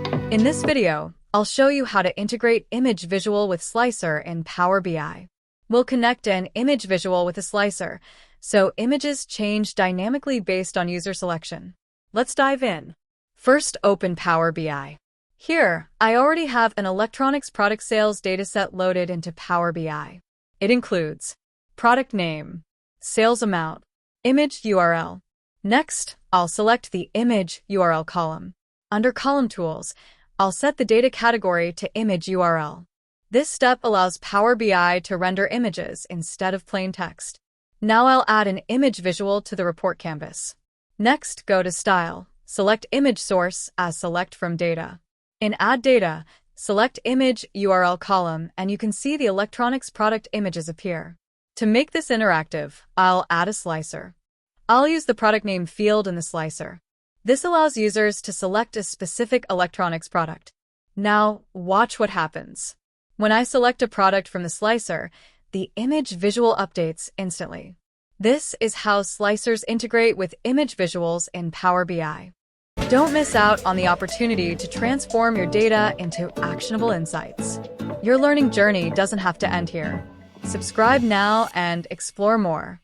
In this video, I'll show you how to integrate image visual with slicer in Power BI. We'll connect an image visual with a slicer, so images change dynamically based on user selection. Let's dive in. First, open Power BI. Here, I already have an electronics product sales dataset loaded into Power BI. It includes product name, sales amount, image URL. Next, I'll select the image URL column. Under Column Tools, I'll set the data category to image URL. This step allows Power BI to render images instead of plain text. Now I'll add an image visual to the report canvas. Next, go to Style, select Image Source as Select from Data. In Add Data, select Image URL column and you can see the electronics product images appear. To make this interactive, I'll add a slicer. I'll use the product name field in the slicer. This allows users to select a specific electronics product. Now, watch what happens. When I select a product from the slicer, the image visual updates instantly. This is how slicers integrate with image visuals in Power BI. Don't miss out on the opportunity to transform your data into actionable insights. Your learning journey doesn't have to end here. Subscribe now and explore more.